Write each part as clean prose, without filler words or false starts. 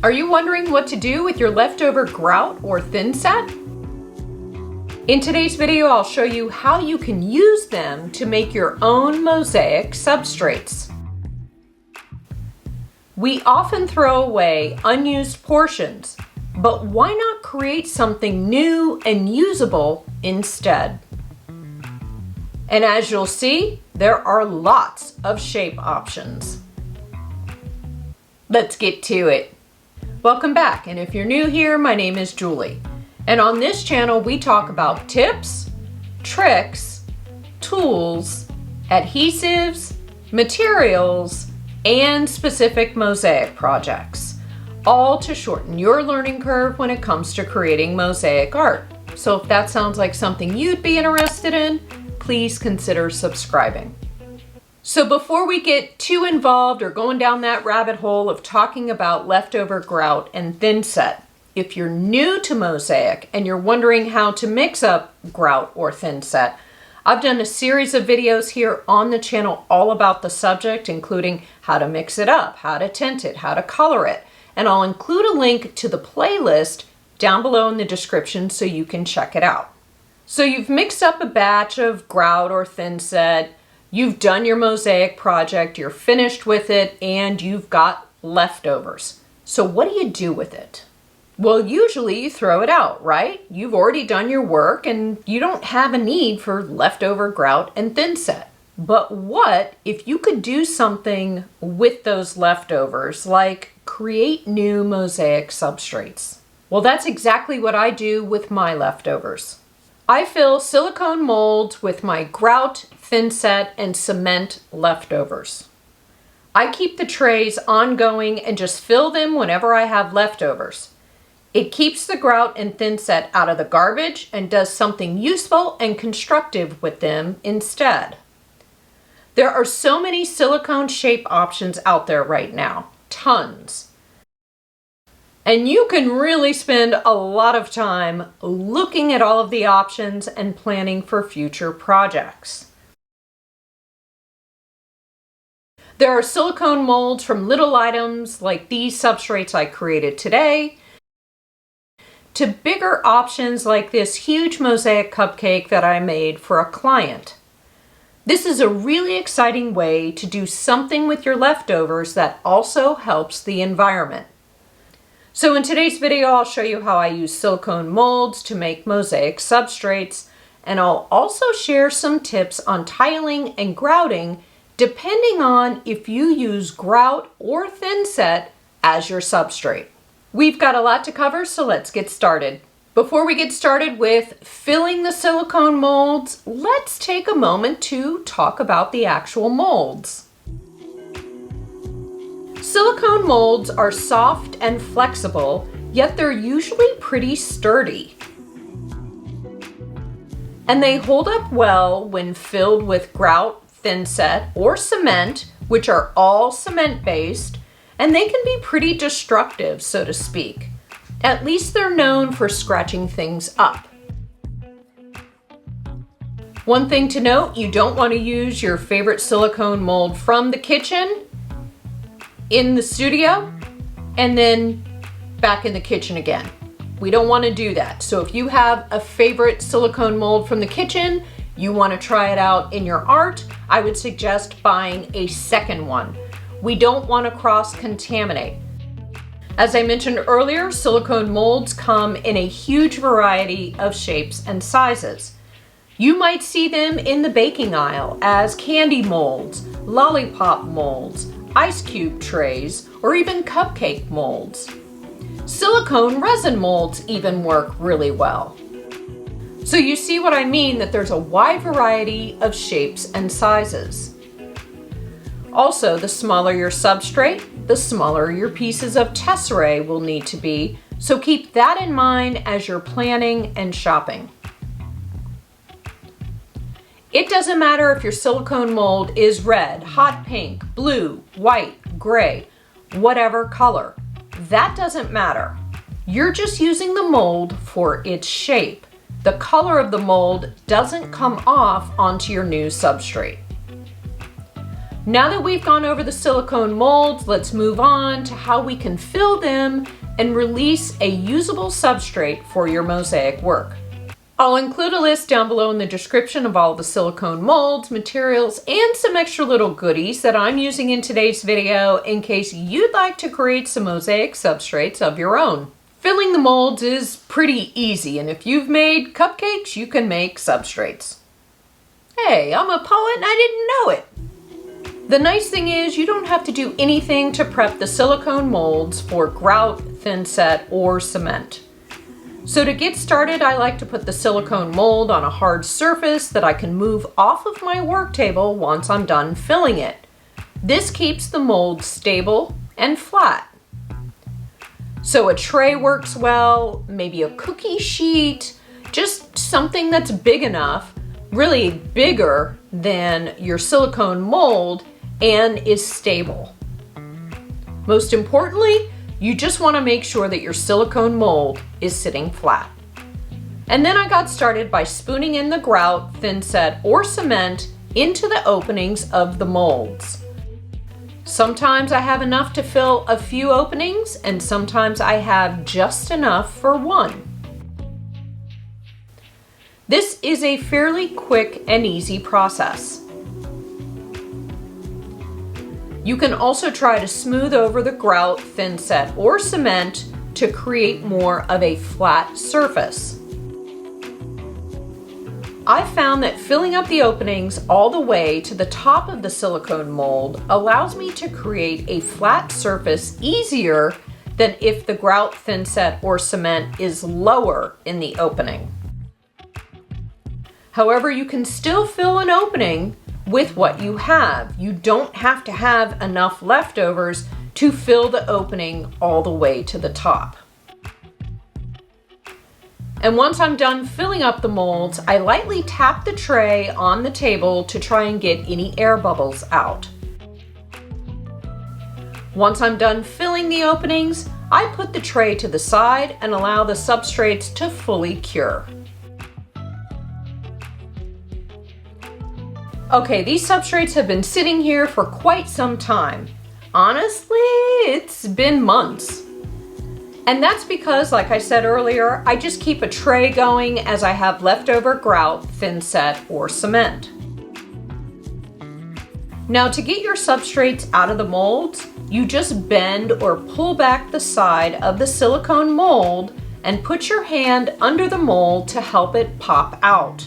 Are you wondering what to do with your leftover grout or thinset? In today's video, I'll show you how you can use them to make your own mosaic substrates. We often throw away unused portions, but why not create something new and usable instead? And as you'll see, there are lots of shape options. Let's get to it. Welcome back, and if you're new here, my name is Julie. And on this channel, we talk about tips, tricks, tools, adhesives, materials, and specific mosaic projects, all to shorten your learning curve when it comes to creating mosaic art. So if that sounds like something you'd be interested in, please consider subscribing. So before we get too involved or going down that rabbit hole of talking about leftover grout and thinset, if you're new to mosaic and you're wondering how to mix up grout or thinset, I've done a series of videos here on the channel all about the subject, including how to mix it up, how to tint it, how to color it, and I'll include a link to the playlist down below in the description so you can check it out. So you've mixed up a batch of grout or thinset, you've done your mosaic project, you're finished with it, and you've got leftovers. So what do you do with it? Well, usually you throw it out, right? You've already done your work and you don't have a need for leftover grout and thinset. But what if you could do something with those leftovers, like create new mosaic substrates? Well, that's exactly what I do with my leftovers. I fill silicone molds with my grout, thinset, and cement leftovers. I keep the trays ongoing and just fill them whenever I have leftovers. It keeps the grout and thinset out of the garbage and does something useful and constructive with them instead. There are so many silicone shape options out there right now, tons. And you can really spend a lot of time looking at all of the options and planning for future projects. There are silicone molds from little items like these substrates I created today, to bigger options like this huge mosaic cupcake that I made for a client. This is a really exciting way to do something with your leftovers that also helps the environment. So in today's video, I'll show you how I use silicone molds to make mosaic substrates, and I'll also share some tips on tiling and grouting depending on if you use grout or thinset as your substrate. We've got a lot to cover, so let's get started. Before we get started with filling the silicone molds, let's take a moment to talk about the actual molds. Silicone molds are soft and flexible, yet they're usually pretty sturdy. And they hold up well when filled with grout, thinset, or cement, which are all cement-based, and they can be pretty destructive, so to speak. At least they're known for scratching things up. One thing to note, you don't want to use your favorite silicone mold from the kitchen in the studio and then back in the kitchen again. We don't want to do that. So if you have a favorite silicone mold from the kitchen, you want to try it out in your art, I would suggest buying a second one. We don't want to cross-contaminate. As I mentioned earlier, silicone molds come in a huge variety of shapes and sizes. You might see them in the baking aisle as candy molds, lollipop molds, ice cube trays, or even cupcake molds. Silicone resin molds even work really well. So you see what I mean, that there's a wide variety of shapes and sizes. Also, the smaller your substrate, the smaller your pieces of TESSERAE will need to be, so keep that in mind as you're planning and shopping. It doesn't matter if your silicone mold is red, hot pink, blue, white, gray, whatever color. That doesn't matter. You're just using the mold for its shape. The color of the mold doesn't come off onto your new substrate. Now that we've gone over the silicone molds, let's move on to how we can fill them and release a usable substrate for your mosaic work. I'll include a list down below in the description of all the silicone molds, materials, and some extra little goodies that I'm using in today's video in case you'd like to create some mosaic substrates of your own. Filling the molds is pretty easy, and if you've made cupcakes, you can make substrates. Hey, I'm a poet and I didn't know it. The nice thing is you don't have to do anything to prep the silicone molds for grout, thinset, or cement. So to get started, I like to put the silicone mold on a hard surface that I can move off of my work table once I'm done filling it. This keeps the mold stable and flat. So a tray works well, maybe a cookie sheet, just something that's big enough, really bigger than your silicone mold and is stable. Most importantly, you just want to make sure that your silicone mold is sitting flat. And then I got started by spooning in the grout, thinset, or cement into the openings of the molds. Sometimes I have enough to fill a few openings, and sometimes I have just enough for one. This is a fairly quick and easy process. You can also try to smooth over the grout, thinset, or cement to create more of a flat surface. I found that filling up the openings all the way to the top of the silicone mold allows me to create a flat surface easier than if the grout, thinset, or cement is lower in the opening. However, you can still fill an opening with what you have. You don't have to have enough leftovers to fill the opening all the way to the top. And once I'm done filling up the molds, I lightly tap the tray on the table to try and get any air bubbles out. Once I'm done filling the openings, I put the tray to the side and allow the substrates to fully cure. Okay, these substrates have been sitting here for quite some time. Honestly, it's been months. And that's because, like I said earlier, I just keep a tray going as I have leftover grout, thinset, or cement. Now to get your substrates out of the molds, you just bend or pull back the side of the silicone mold and put your hand under the mold to help it pop out.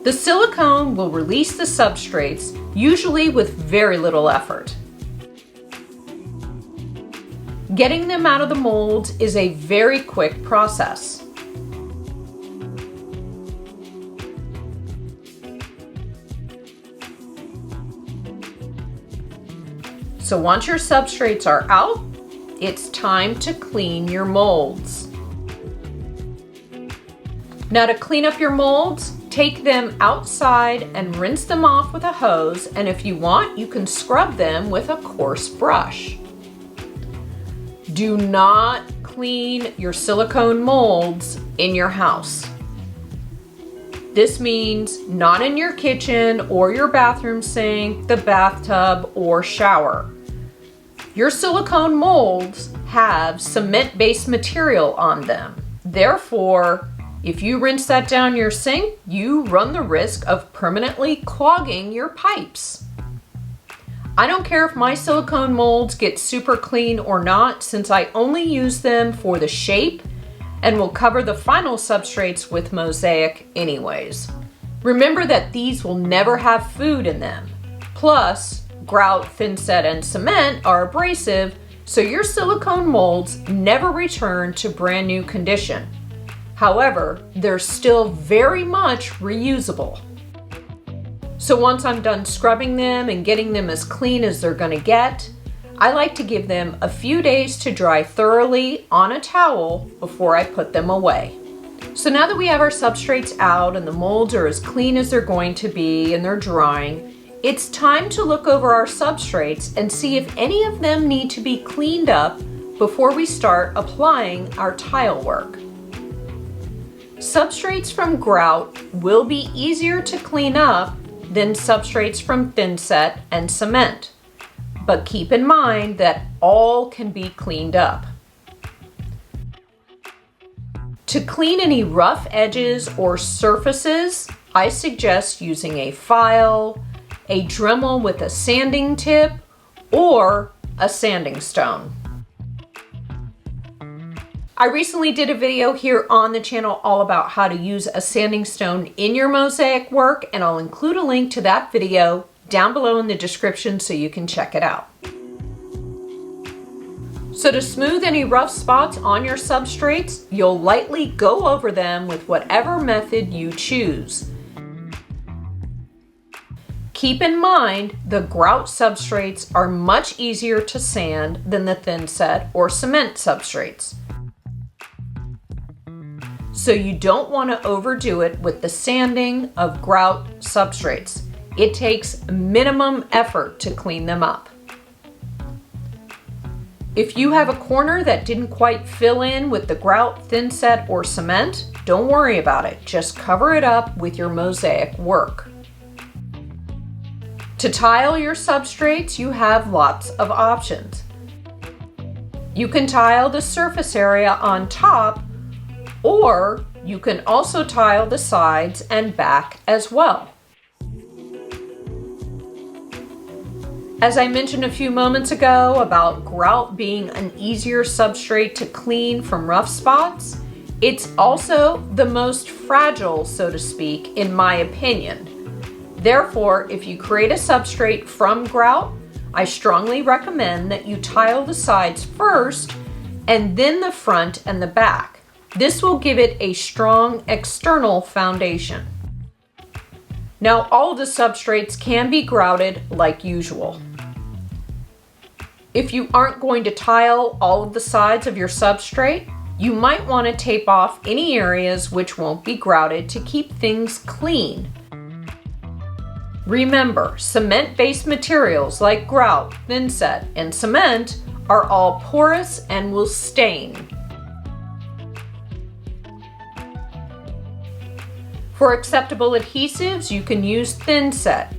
The silicone will release the substrates, usually with very little effort. Getting them out of the molds is a very quick process. So once your substrates are out, it's time to clean your molds. Now to clean up your molds, take them outside and rinse them off with a hose, and if you want, you can scrub them with a coarse brush. Do not clean your silicone molds in your house. This means not in your kitchen or your bathroom sink, the bathtub, or shower. Your silicone molds have cement-based material on them. Therefore, if you rinse that down your sink, you run the risk of permanently clogging your pipes. I don't care if my silicone molds get super clean or not, since I only use them for the shape and will cover the final substrates with mosaic anyways. Remember that these will never have food in them. Plus, grout, thinset, and cement are abrasive, so your silicone molds never return to brand new condition. However, they're still very much reusable. So once I'm done scrubbing them and getting them as clean as they're gonna get, I like to give them a few days to dry thoroughly on a towel before I put them away. So now that we have our substrates out and the molds are as clean as they're going to be and they're drying, it's time to look over our substrates and see if any of them need to be cleaned up before we start applying our tile work. Substrates from grout will be easier to clean up than substrates from thinset and cement. But keep in mind that all can be cleaned up. To clean any rough edges or surfaces, I suggest using a file, a Dremel with a sanding tip, or a sanding stone. I recently did a video here on the channel all about how to use a sanding stone in your mosaic work, and I'll include a link to that video down below in the description so you can check it out. So to smooth any rough spots on your substrates, you'll lightly go over them with whatever method you choose. Keep in mind, the grout substrates are much easier to sand than the thinset or cement substrates. So you don't want to overdo it with the sanding of grout substrates. It takes minimum effort to clean them up. If you have a corner that didn't quite fill in with the grout, thinset, or cement, don't worry about it. Just cover it up with your mosaic work. To tile your substrates, you have lots of options. You can tile the surface area on top, or you can also tile the sides and back as well. As I mentioned a few moments ago about grout being an easier substrate to clean from rough spots, it's also the most fragile, so to speak, in my opinion. Therefore, if you create a substrate from grout, I strongly recommend that you tile the sides first and then the front and the back. This will give it a strong external foundation. Now, all of the substrates can be grouted like usual. If you aren't going to tile all of the sides of your substrate, you might want to tape off any areas which won't be grouted to keep things clean. Remember, cement-based materials like grout, thinset, and cement are all porous and will stain. For acceptable adhesives, you can use thinset,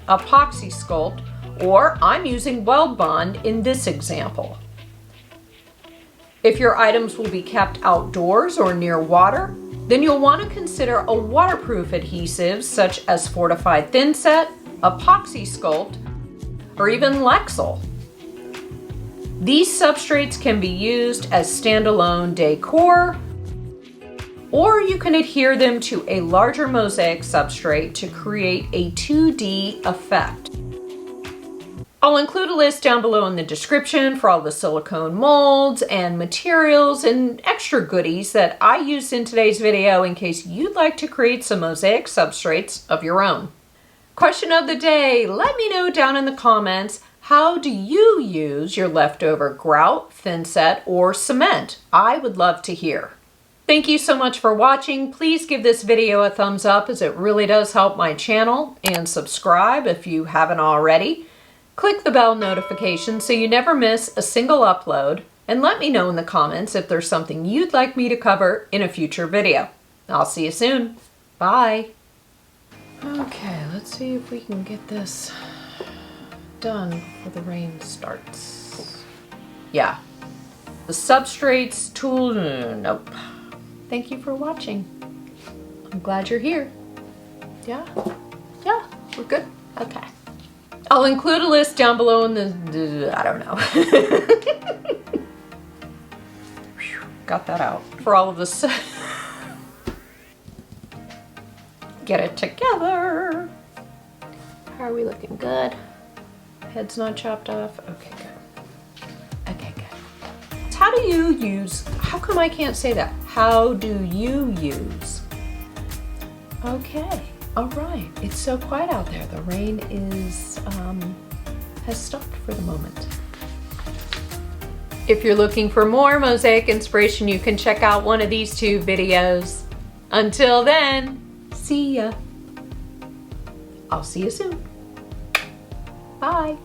epoxy sculpt, or I'm using weld bond in this example. If your items will be kept outdoors or near water, then you'll want to consider a waterproof adhesive such as fortified thinset, epoxy sculpt, or even Lexol. These substrates can be used as standalone decor, or you can adhere them to a larger mosaic substrate to create a 2D effect. I'll include a list down below in the description for all the silicone molds and materials and extra goodies that I used in today's video in case you'd like to create some mosaic substrates of your own. Question of the day, let me know down in the comments, how do you use your leftover grout, thinset, or cement? I would love to hear. Thank you so much for watching. Please give this video a thumbs up as it really does help my channel, and subscribe if you haven't already. Click the bell notification so you never miss a single upload, and let me know in the comments if there's something you'd like me to cover in a future video. I'll see you soon. Bye. Okay, let's see if we can get this done before the rain starts. Yeah. The substrates tool, nope. Thank you for watching. I'm glad you're here. Yeah? Yeah, we're good? Okay. I'll include a list down below in the, I don't know. Got that out. For all of this. Get it together. How are we looking? Good? Head's not chopped off? Okay, good. Okay, good. How do you use, how come I can't say that? How do you use? Okay, all right. It's so quiet out there. The rain is, has stopped for the moment. If you're looking for more mosaic inspiration, you can check out one of these two videos. Until then, see ya. I'll see you soon. Bye.